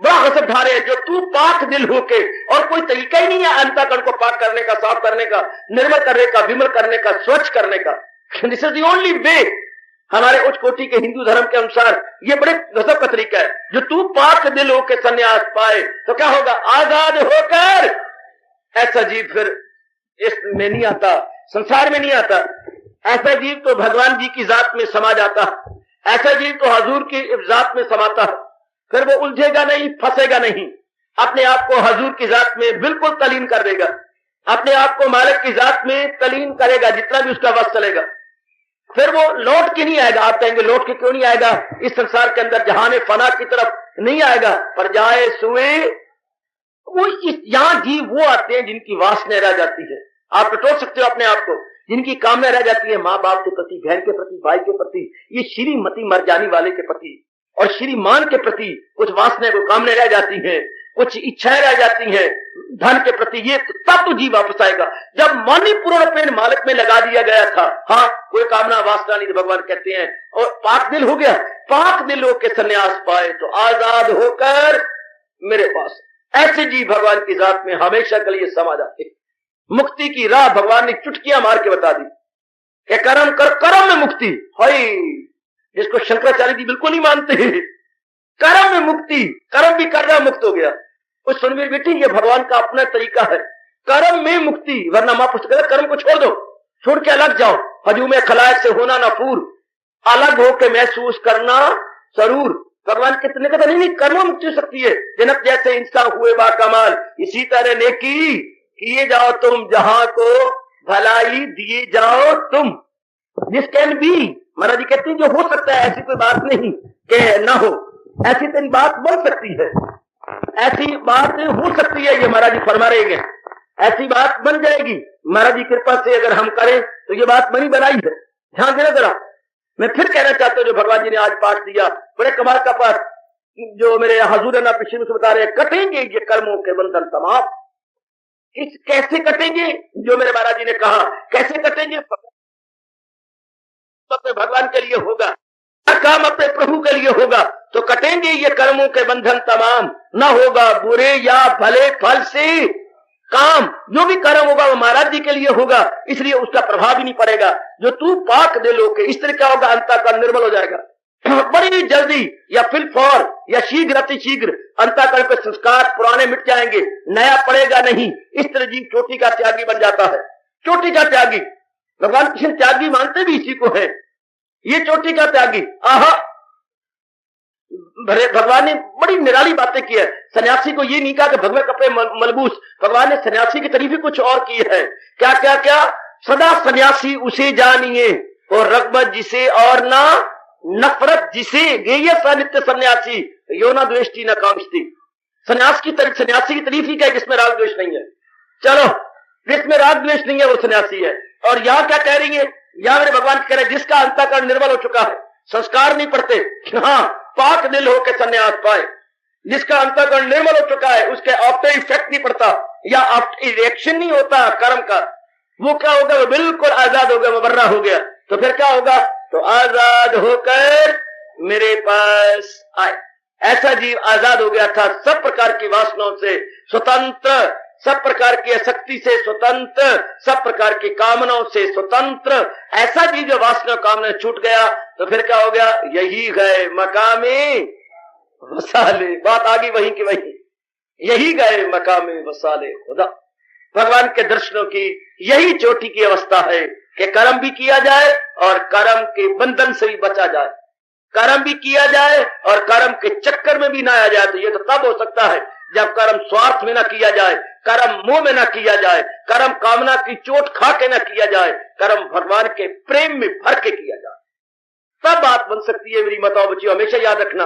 [SPEAKER 2] बड़ा गजब ढा रहे, जो तू पाक दिल होके, और कोई तरीका ही नहीं है अंतःकरण को पाक करने का, साफ करने का, निर्मल करने का, विमल करने का, स्वच्छ करने का। This is the only way. हमारे उच्च कोटि के हिंदू धर्म के अनुसार ये बड़े गजब का तरीका है। जो तू पाक दिल होके संन्यास पाए तो क्या होगा, आजाद होकर। ऐसा जीव फिर इसमें नहीं आता, संसार में नहीं आता। ऐसा जीव तो भगवान जी की जात में समा जाता, ऐसा जीव तो हजूर की जात में समाता, फिर वो उलझेगा नहीं, फंसेगा नहीं, अपने आप को हजूर की जात में बिल्कुल तलीन कर देगा, अपने आप को मालिक की जात में तलीन करेगा, जितना भी उसका वक्त चलेगा। फिर वो लौट के नहीं आएगा। आप कहेंगे लौट के क्यों नहीं आएगा, इस संसार के अंदर जहाने फना की तरफ नहीं आएगा, पर जाए सुए वो यहाँ जीव वो आते हैं जिनकी वासना रह जाती है। आप टटोल सकते हो अपने आप को, जिनकी कामना रह जाती है माँ बाप के प्रति, बहन के प्रति, भाई के प्रति, ये श्रीमती मर जाने वाले के प्रति और श्रीमान के प्रति कुछ वासना को कामना रह जाती है, कुछ इच्छाएं रह जाती हैं धन के प्रति। ये तब तो जीव वापस आएगा जब मानी पूर्ण पेड़ मालिक में लगा दिया गया था। हाँ, कोई कामना वासना नहीं, तो भगवान कहते हैं और पाक दिल हो गया, पाक दिल होकर संन्यास पाए तो आजाद होकर मेरे पास। ऐसे जीव भगवान की जात में हमेशा के लिए समा जाते। मुक्ति की राह भगवान ने चुटकियां मार के बता दी कि कर्म कर, कर्म में मुक्ति है, जिसको शंकराचार्य जी बिल्कुल नहीं मानते हैं। कर्म में मुक्ति, कर्म भी कर रहा मुक्त हो गया। उस सुनवीर बेटी, ये भगवान का अपना तरीका है, कर्म में मुक्ति। वरना मां पुस्तक कर्म को छोड़ दो, छोड़ के अलग जाओ, हजूम खलायक से होना ना फूर, अलग होके महसूस करना जरूर। भगवान कितने कहते नहीं, कर्म मुक्ति हो सकती है। जनक जैसे इंसान हुए बा कमाल, इसी तरह नेकी किए जाओ तुम, जहां को भलाई दिए जाओ तुम। दिस कैन बी, महाराज जी कहते हैं जो हो सकता है, ऐसी कोई बात नहीं कि ना हो, ऐसी तेरी बात बन सकती है, ऐसी बात हो सकती है। ये महाराज जी फरमा रहे हैं, ऐसी बात बन जाएगी महाराज जी कृपा से। अगर हम करें तो ये बात बनी बनाई है। ध्यान देना जरा, मैं फिर कहना चाहता हूं जो भगवान जी ने आज पाठ दिया, बड़े कमाल का पाठ, जो मेरे हजूर ना पिछले से बता रहे हैं, कटेंगे ये कर्मों के बंधन तमाम। इस कैसे कटेंगे, जो मेरे महाराज जी ने कहा, कैसे कटेंगे? अपने भगवान के लिए होगा, काम अपने प्रभु के लिए होगा तो कटेंगे ये कर्मों के बंधन तमाम। न होगा बुरे या भले फल से काम, जो भी कर्म होगा वो महाराज जी के लिए होगा, इसलिए उसका प्रभाव ही नहीं पड़ेगा। जो तू पाक दिल होके, इस तरह क्या होगा, अंतःकरण निर्मल हो जाएगा बड़ी जल्दी, या फिल फॉर या शीघ्र अति शीघ्र अंतःकरण के संस्कार पुराने मिट जाएंगे, नया पड़ेगा नहीं। इस तरह जीव चोटी का त्यागी बन जाता है। चोटी का त्यागी, भगवान कृष्ण त्यागी मानते भी इसी को है, ये चोटी का त्यागी। आहा, भगवान ने बड़ी निराली बातें की है। सन्यासी को ये नहीं कहा कि भगवे कपड़े मलबूस, भगवान ने सन्यासी की तारीफ ही कुछ और की है। क्या क्या क्या, सदा सन्यासी उसे जानिए और रगबत जिसे और ना नफरत जिसे, गेय नित्य सन्यासी यो ना द्वेष्टि न कांक्षति। सन्यासी की तारीफ ही क्या, जिसमें राग द्वेष नहीं है। चलो, जिसमें राग द्वेष नहीं है वो सन्यासी है। और यहां क्या कह रही है, यहां मेरे भगवान कह रहे जिसका अंतःकरण निर्मल हो चुका है, संस्कार नहीं पड़ते, हाँ पाक दिल होकर सन्यास पाए। जिसका अंतःकरण निर्मल हो चुका है, उसके आफ्टर इफेक्ट नहीं पड़ता या आफ्टर रिएक्शन नहीं होता कर्म का, वो क्या होगा, वो बिल्कुल आजाद हो गया, मुबर्रा हो गया। तो फिर क्या होगा, तो आजाद होकर मेरे पास आए। ऐसा जीव आजाद हो गया था, सब प्रकार की वासनाओं से स्वतंत्र, सब प्रकार की आसक्ति से स्वतंत्र, सब प्रकार की कामनाओं से स्वतंत्र। ऐसा जीव जो वासना कामना छूट गया तो फिर क्या हो गया, यही गए मकामे वसाले। बात आ गई वहीं की वहीं, यही गए मकामे वसाले खुदा। भगवान के दर्शनों की यही चोटी की अवस्था है कि कर्म भी किया जाए और कर्म के बंधन से भी बचा जाए, कर्म भी किया जाए और कर्म के चक्कर में भी ना आ जाए। तो ये तो तब हो सकता है जब कर्म स्वार्थ में ना किया जाए, कर्म मोह में ना किया जाए, कर्म कामना की चोट खा के ना किया जाए, कर्म भगवान के प्रेम में भर के किया जाए, तब बात बन सकती है। मेरी माताओं बच्चियों, हमेशा याद रखना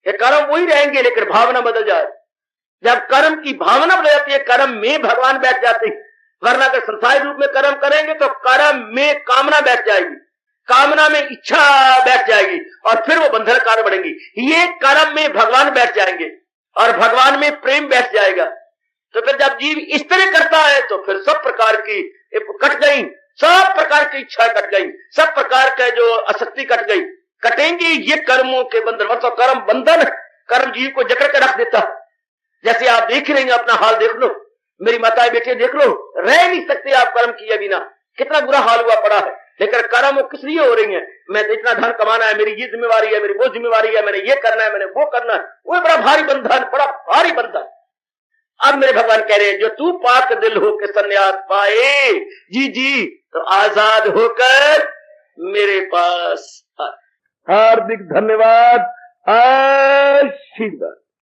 [SPEAKER 2] कि कर्म वही रहेंगे लेकिन भावना बदल जाए। जब कर्म की भावना बदल जाती है, कर्म में भगवान बैठ जाते हैं। वरना अगर संसारी रूप में कर्म करेंगे तो कर्म में कामना बैठ जाएगी, कामना में इच्छा बैठ जाएगी और फिर वो बंधन कारण बढ़ेंगी। ये कर्म में भगवान बैठ जाएंगे और भगवान में प्रेम बैठ जाएगा। तो फिर जब जीव इस तरह करता है तो फिर सब प्रकार की कट गई, सब प्रकार की इच्छा कट गई, सब प्रकार का जो आसक्ति कट गई। कटेंगे ये कर्मों के बंधन, मतलब कर्म बंधन, कर्म जीव को जकड़ के रख देता है। जैसे आप देख रहे हैं, अपना हाल देख लो, मेरी माताएं बेटे देख लो, रह नहीं सकते आप कर्म किए बिना, कितना बुरा हाल हुआ पड़ा है। लेकिन कर्म वो किस लिए हो रही है, मैं इतना धन कमाना है, मेरी ये जिम्मेवारी है, मेरी वो जिम्मेवारी है, मैंने ये करना है, मैंने वो करना है, वो बड़ा भारी बंधन, बड़ा भारी बंधन। अब मेरे भगवान कह रहे हैं जो तू पाक दिल होकर संन्यास पाए, जी जी, तो आजाद होकर मेरे पास। हार्दिक धन्यवाद, आशीर्वाद।